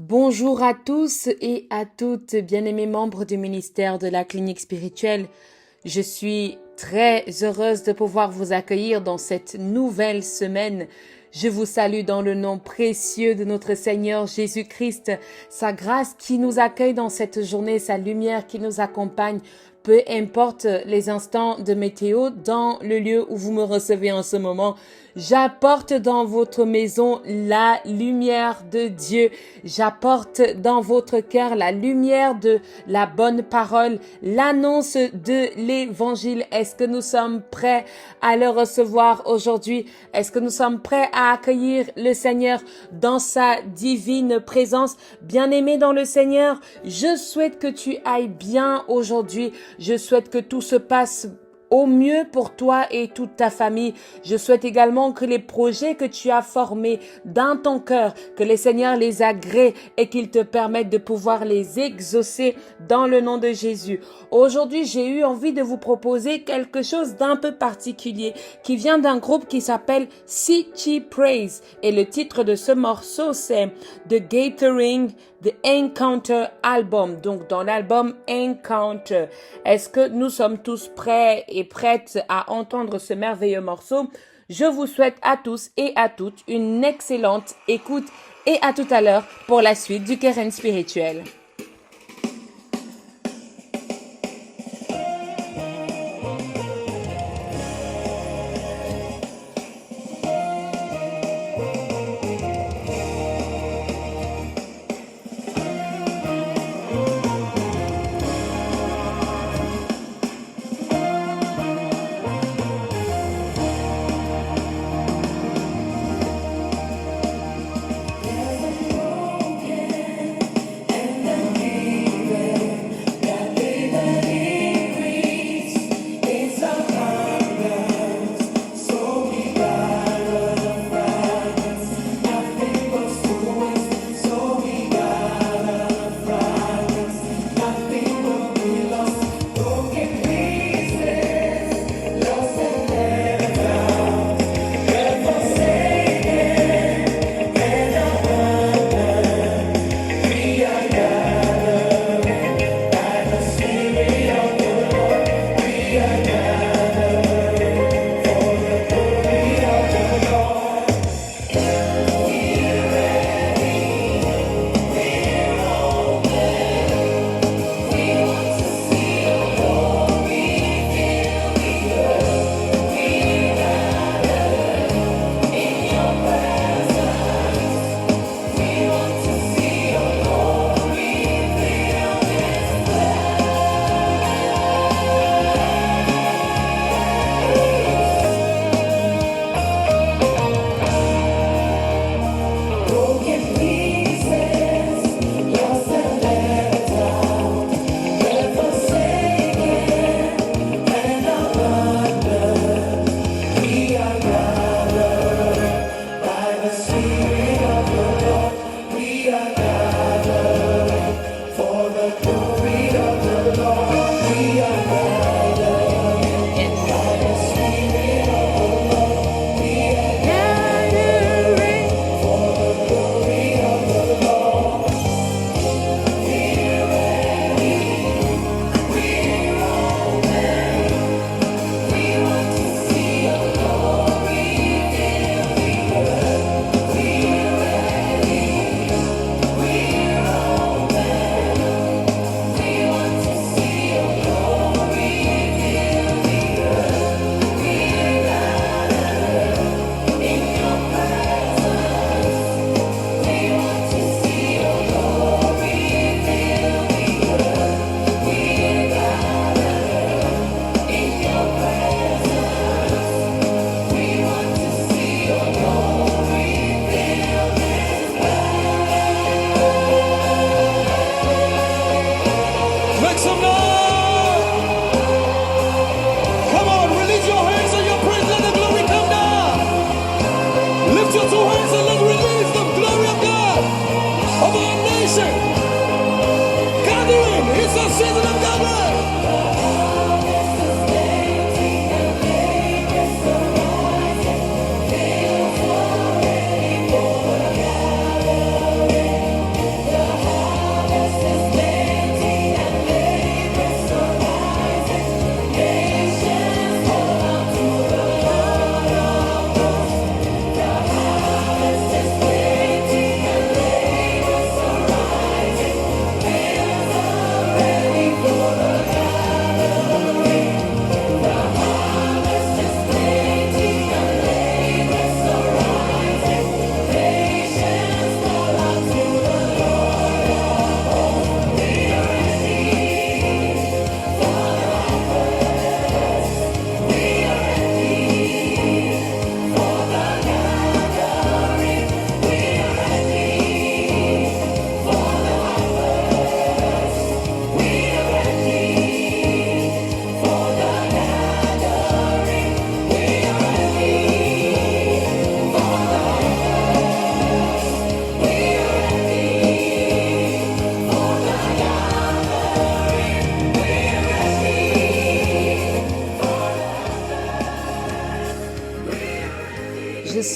Bonjour à tous et à toutes, bien-aimés membres du ministère de la clinique spirituelle. Je suis très heureuse de pouvoir vous accueillir dans cette nouvelle semaine. Je vous salue dans le nom précieux de notre Seigneur Jésus-Christ, sa grâce qui nous accueille dans cette journée, sa lumière qui nous accompagne. Peu importe les instants de météo dans le lieu où vous me recevez en ce moment, j'apporte dans votre maison la lumière de Dieu. J'apporte dans votre cœur la lumière de la bonne parole, l'annonce de l'évangile. Est-ce que nous sommes prêts à le recevoir aujourd'hui? Est-ce que nous sommes prêts à accueillir le Seigneur dans sa divine présence? Bien-aimé dans le Seigneur, je souhaite que tu ailles bien aujourd'hui. Je souhaite que tout se passe au mieux pour toi et toute ta famille. Je souhaite également que les projets que tu as formés dans ton cœur, que le Seigneur les agrée et qu'il te permette de pouvoir les exaucer dans le nom de Jésus. Aujourd'hui, j'ai eu envie de vous proposer quelque chose d'un peu particulier qui vient d'un groupe qui s'appelle City Praise et le titre de ce morceau c'est The Gathering, The Encounter Album, donc dans l'album Encounter. Est-ce que nous sommes tous prêts et prêtes à entendre ce merveilleux morceau? Je vous souhaite à tous et à toutes une excellente écoute et à tout à l'heure pour la suite du Keren spirituel.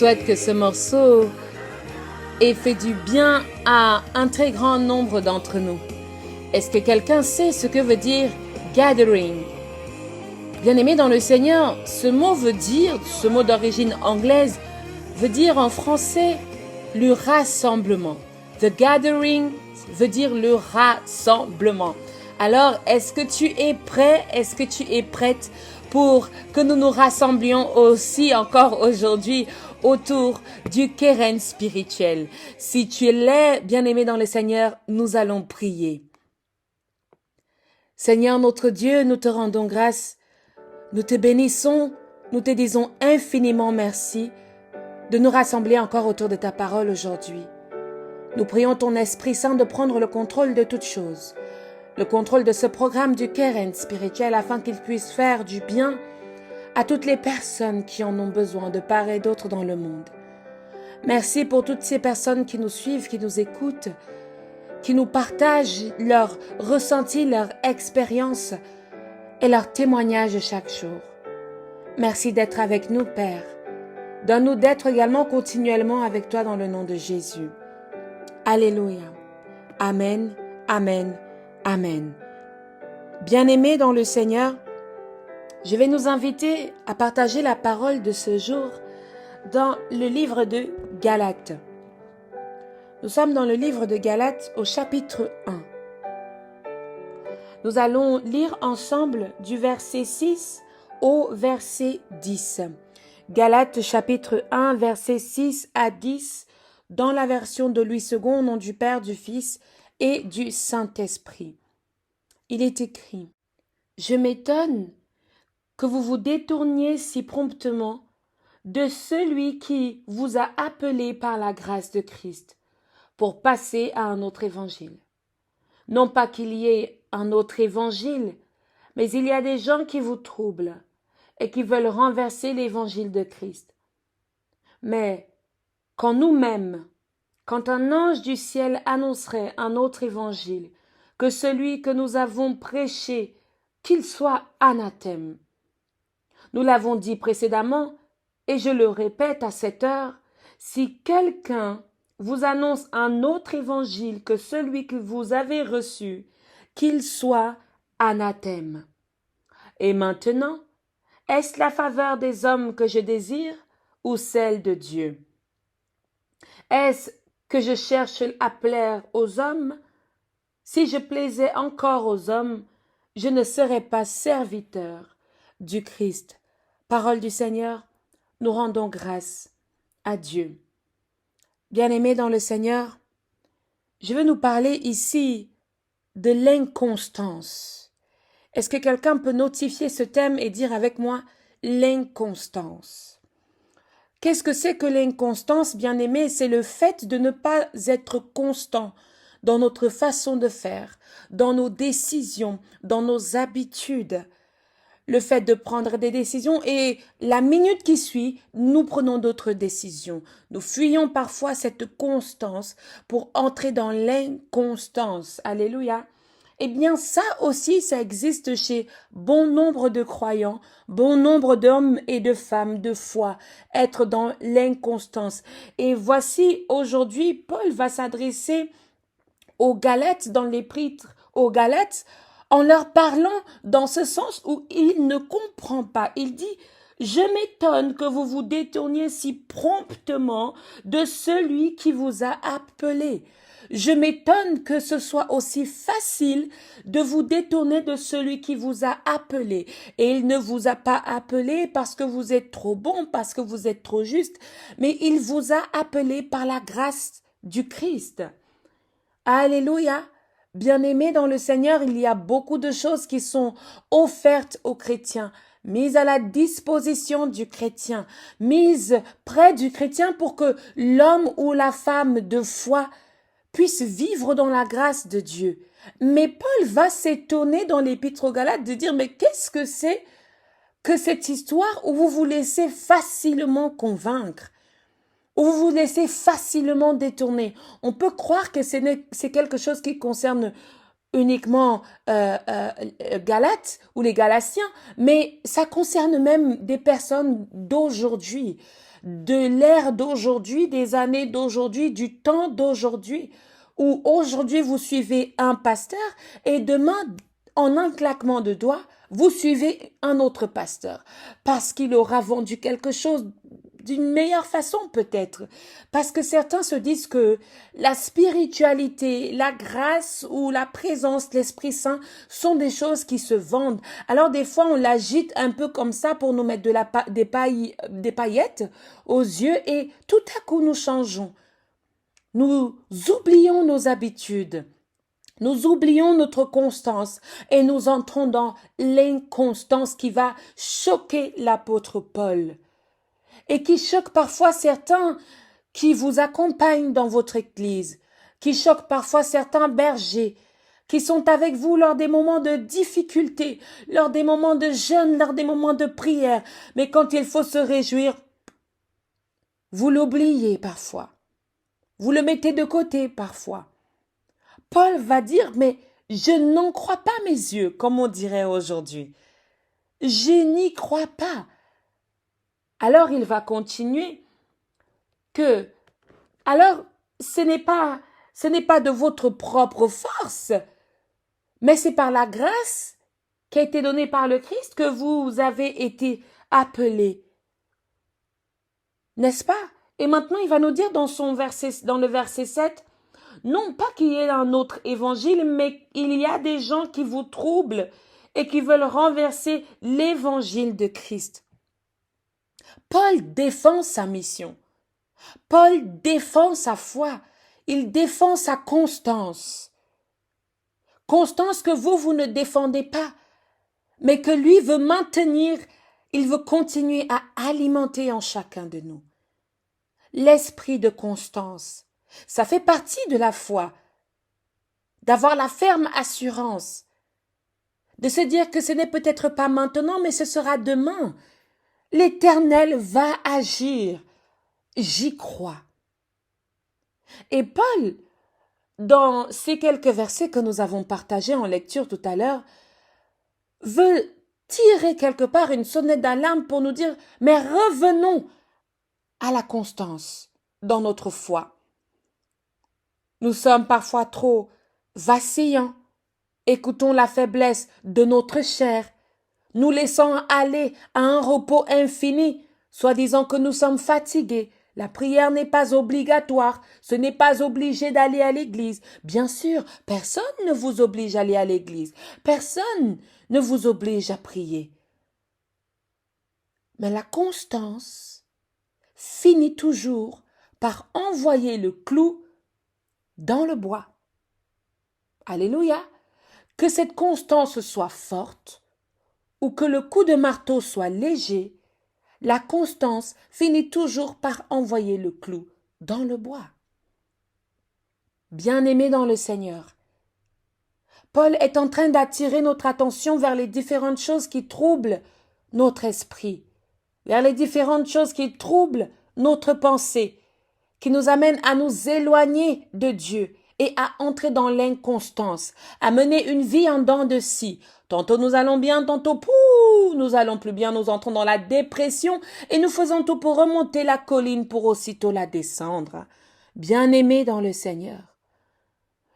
souhaite que ce morceau ait fait du bien à un très grand nombre d'entre nous. Est-ce que quelqu'un sait ce que veut dire gathering? Bien-aimé dans le Seigneur, ce mot d'origine anglaise, veut dire en français le rassemblement. The gathering veut dire le rassemblement. Alors, est-ce que tu es prêt? Est-ce que tu es prête pour que nous nous rassemblions aussi encore aujourd'hui autour du Keren spirituel? Si tu l'es, bien-aimé dans le Seigneur, nous allons prier. Seigneur notre Dieu, nous te rendons grâce, nous te bénissons, nous te disons infiniment merci de nous rassembler encore autour de ta parole aujourd'hui. Nous prions ton Esprit Saint de prendre le contrôle de toutes choses, le contrôle de ce programme du Keren spirituel afin qu'il puisse faire du bien à toutes les personnes qui en ont besoin de part et d'autre dans le monde. Merci pour toutes ces personnes qui nous suivent, qui nous écoutent, qui nous partagent leurs ressentis, leurs expériences et leurs témoignages chaque jour. Merci d'être avec nous, Père. Donne-nous d'être également continuellement avec toi dans le nom de Jésus. Alléluia. Amen, amen, amen. Bien-aimés dans le Seigneur, je vais nous inviter à partager la parole de ce jour dans le livre de Galates. Nous sommes dans le livre de Galates au chapitre 1. Nous allons lire ensemble du verset 6 au verset 10. Galates chapitre 1, verset 6 à 10, dans la version de Louis II, au nom du Père, du Fils et du Saint-Esprit. Il est écrit: « Je m'étonne que vous vous détourniez si promptement de celui qui vous a appelé par la grâce de Christ pour passer à un autre évangile. Non pas qu'il y ait un autre évangile, mais il y a des gens qui vous troublent et qui veulent renverser l'évangile de Christ. Mais quand nous-mêmes, quand un ange du ciel annoncerait un autre évangile que celui que nous avons prêché, qu'il soit anathème. Nous l'avons dit précédemment, et je le répète à cette heure, si quelqu'un vous annonce un autre évangile que celui que vous avez reçu, qu'il soit anathème. Et maintenant, est-ce la faveur des hommes que je désire ou celle de Dieu? Est-ce que je cherche à plaire aux hommes? Si je plaisais encore aux hommes, je ne serais pas serviteur du Christ. Parole du Seigneur, nous rendons grâce à Dieu. Bien-aimés dans le Seigneur, je veux nous parler ici de l'inconstance. Est-ce que quelqu'un peut notifier ce thème et dire avec moi l'inconstance? Qu'est-ce que c'est que l'inconstance, bien-aimé? C'est le fait de ne pas être constant dans notre façon de faire, dans nos décisions, dans nos habitudes. Le fait de prendre des décisions et la minute qui suit, nous prenons d'autres décisions. Nous fuyons parfois cette constance pour entrer dans l'inconstance. Alléluia. Eh bien, ça aussi, ça existe chez bon nombre de croyants, bon nombre d'hommes et de femmes de foi, être dans l'inconstance. Et voici, aujourd'hui, Paul va s'adresser aux Galates, dans l'épître aux Galates, en leur parlant dans ce sens où il ne comprend pas. Il dit: « Je m'étonne que vous vous détourniez si promptement de celui qui vous a appelé. » Je m'étonne que ce soit aussi facile de vous détourner de celui qui vous a appelé. Et il ne vous a pas appelé parce que vous êtes trop bon, parce que vous êtes trop juste, mais il vous a appelé par la grâce du Christ. Alléluia. Bien-aimés dans le Seigneur, il y a beaucoup de choses qui sont offertes aux chrétiens, mises à la disposition du chrétien, mises près du chrétien pour que l'homme ou la femme de foi puisse vivre dans la grâce de Dieu. Mais Paul va s'étonner dans l'épître aux Galates de dire: mais qu'est-ce que c'est que cette histoire où vous vous laissez facilement convaincre, où vous vous laissez facilement détourner? On peut croire que c'est quelque chose qui concerne uniquement Galates ou les Galatiens, mais ça concerne même des personnes d'aujourd'hui. de l'ère d'aujourd'hui, des années d'aujourd'hui, du temps d'aujourd'hui, où aujourd'hui vous suivez un pasteur et demain, en un claquement de doigts, vous suivez un autre pasteur parce qu'il aura vendu quelque chose d'une meilleure façon peut-être. Parce que certains se disent que la spiritualité, la grâce ou la présence de l'Esprit Saint sont des choses qui se vendent. Alors des fois on l'agite un peu comme ça pour nous mettre des paillettes aux yeux et tout à coup nous changeons. Nous oublions nos habitudes. Nous oublions notre constance et nous entrons dans l'inconstance qui va choquer l'apôtre Paul et qui choque parfois certains qui vous accompagnent dans votre église, qui choque parfois certains bergers qui sont avec vous lors des moments de difficulté, lors des moments de jeûne, lors des moments de prière. Mais quand il faut se réjouir, vous l'oubliez parfois. Vous le mettez de côté parfois. Paul va dire, mais je n'en crois pas mes yeux, comme on dirait aujourd'hui. Je n'y crois pas. Alors il va continuer que, alors ce n'est pas de votre propre force, mais c'est par la grâce qui a été donnée par le Christ que vous avez été appelés. N'est-ce pas? Et maintenant il va nous dire dans le verset 7, non pas qu'il y ait un autre évangile, mais il y a des gens qui vous troublent et qui veulent renverser l'évangile de Christ. Paul défend sa mission. Paul défend sa foi. Il défend sa constance. Constance que vous ne défendez pas, mais que lui veut maintenir, il veut continuer à alimenter en chacun de nous. L'esprit de constance. Ça fait partie de la foi, d'avoir la ferme assurance, de se dire que ce n'est peut-être pas maintenant, mais ce sera demain. L'Éternel va agir. J'y crois. Et Paul, dans ces quelques versets que nous avons partagés en lecture tout à l'heure, veut tirer quelque part une sonnette d'alarme pour nous dire, mais revenons à la constance dans notre foi. Nous sommes parfois trop vacillants, écoutons la faiblesse de notre chair, nous laissons aller à un repos infini, soi-disant que nous sommes fatigués. La prière n'est pas obligatoire, ce n'est pas obligé d'aller à l'église. Bien sûr, personne ne vous oblige à aller à l'église, personne ne vous oblige à prier. Mais la constance finit toujours par envoyer le clou dans le bois. Alléluia! Que cette constance soit forte ou que le coup de marteau soit léger, la constance finit toujours par envoyer le clou dans le bois. Bien-aimés dans le Seigneur, Paul est en train d'attirer notre attention vers les différentes choses qui troublent notre esprit, vers les différentes choses qui troublent notre pensée, qui nous amènent à nous éloigner de Dieu et à entrer dans l'inconstance, à mener une vie en dents de scie. Tantôt nous allons bien, tantôt nous allons plus bien, nous entrons dans la dépression et nous faisons tout pour remonter la colline pour aussitôt la descendre. Bien-aimé dans le Seigneur,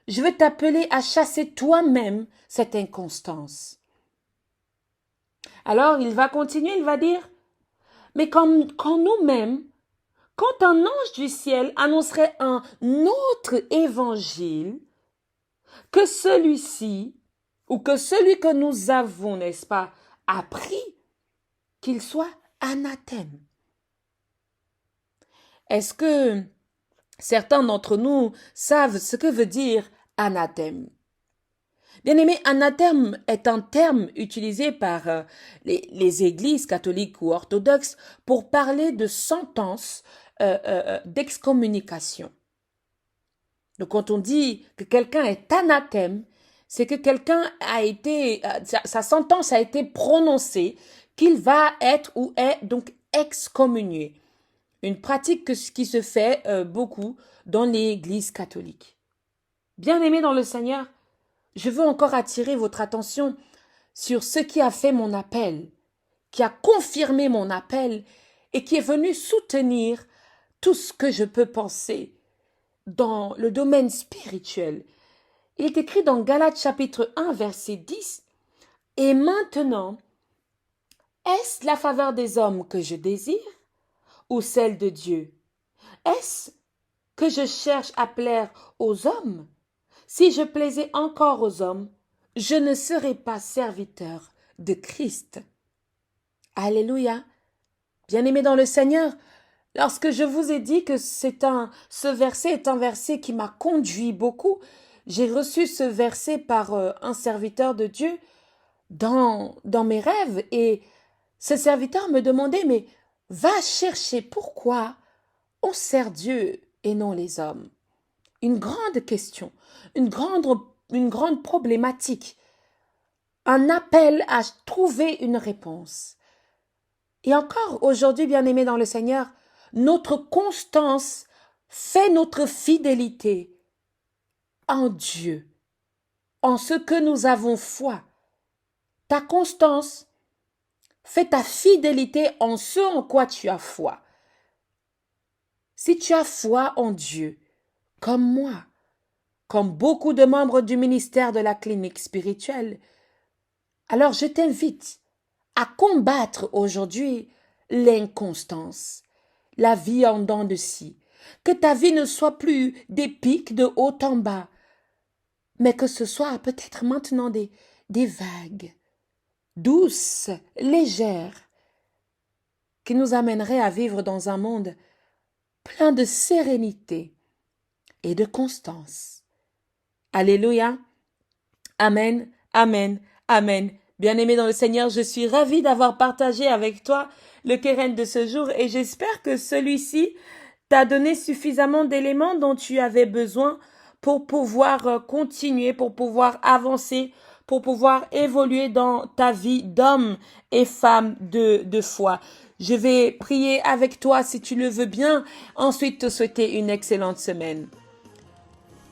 je veux t'appeler à chasser toi-même cette inconstance. Alors il va continuer, il va dire, mais quand nous-mêmes, quand un ange du ciel annoncerait un autre évangile que celui-ci, ou que celui que nous avons, n'est-ce pas, appris, qu'il soit anathème. Est-ce que certains d'entre nous savent ce que veut dire anathème? Bien-aimé, anathème est un terme utilisé par les églises catholiques ou orthodoxes pour parler de sentence d'excommunication. Donc quand on dit que quelqu'un est anathème, c'est que quelqu'un a été, sa sentence a été prononcée, qu'il va être ou est donc excommunié. Une pratique qui se fait beaucoup dans l'Église catholique. Bien-aimés dans le Seigneur, je veux encore attirer votre attention sur ce qui a fait mon appel, qui a confirmé mon appel et qui est venu soutenir tout ce que je peux penser dans le domaine spirituel. Il est écrit dans Galates chapitre 1, verset 10, « Et maintenant, est-ce la faveur des hommes que je désire ou celle de Dieu? Est-ce que je cherche à plaire aux hommes? Si je plaisais encore aux hommes, je ne serais pas serviteur de Christ. » Alléluia. Bien-aimés dans le Seigneur, lorsque je vous ai dit que ce verset est un verset qui m'a conduit beaucoup, j'ai reçu ce verset par un serviteur de Dieu dans mes rêves, et ce serviteur me demandait, mais va chercher pourquoi on sert Dieu et non les hommes. Une grande question, une grande problématique, un appel à trouver une réponse. Et encore aujourd'hui, bien-aimés dans le Seigneur, notre constance fait notre fidélité en Dieu, en ce que nous avons foi. Ta constance fait ta fidélité en ce en quoi tu as foi. Si tu as foi en Dieu, comme moi, comme beaucoup de membres du ministère de la clinique spirituelle, alors je t'invite à combattre aujourd'hui l'inconstance, la vie en dents de scie, que ta vie ne soit plus des pics de haut en bas, mais que ce soit peut-être maintenant des vagues douces, légères, qui nous amèneraient à vivre dans un monde plein de sérénité et de constance. Alléluia. Amen, amen, amen. Bien-aimé dans le Seigneur, je suis ravie d'avoir partagé avec toi le Keren de ce jour et j'espère que celui-ci t'a donné suffisamment d'éléments dont tu avais besoin pour pouvoir continuer, pour pouvoir avancer, pour pouvoir évoluer dans ta vie d'homme et femme de foi. Je vais prier avec toi si tu le veux bien, ensuite te souhaiter une excellente semaine.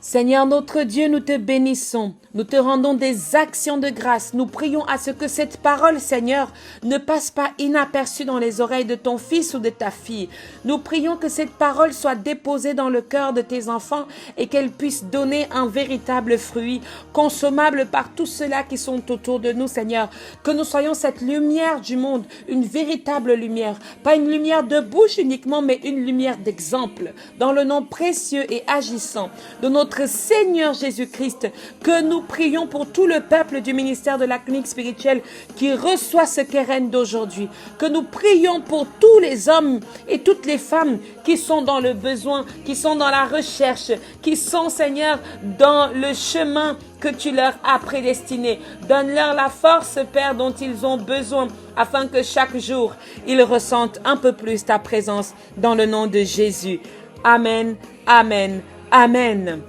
Seigneur notre Dieu, nous te bénissons, nous te rendons des actions de grâce, nous prions à ce que cette parole, Seigneur, ne passe pas inaperçue dans les oreilles de ton fils ou de ta fille. Nous prions que cette parole soit déposée dans le cœur de tes enfants et qu'elle puisse donner un véritable fruit, consommable par tous ceux-là qui sont autour de nous, Seigneur. Que nous soyons cette lumière du monde, une véritable lumière, pas une lumière de bouche uniquement, mais une lumière d'exemple, dans le nom précieux et agissant de notre Seigneur Jésus-Christ, que nous prions pour tout le peuple du ministère de la clinique spirituelle qui reçoit ce Keren d'aujourd'hui, que nous prions pour tous les hommes et toutes les femmes qui sont dans le besoin, qui sont dans la recherche, qui sont, Seigneur, dans le chemin que tu leur as prédestiné. Donne-leur la force, Père, dont ils ont besoin, afin que chaque jour, ils ressentent un peu plus ta présence dans le nom de Jésus. Amen, amen, amen.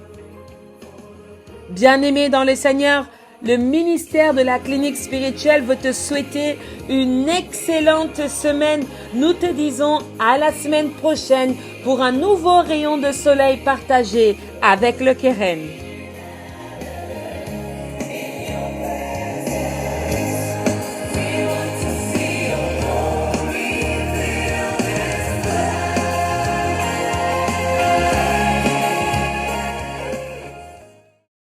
Bien-aimé dans le Seigneur, le ministère de la clinique spirituelle veut te souhaiter une excellente semaine. Nous te disons à la semaine prochaine pour un nouveau rayon de soleil partagé avec le Keren.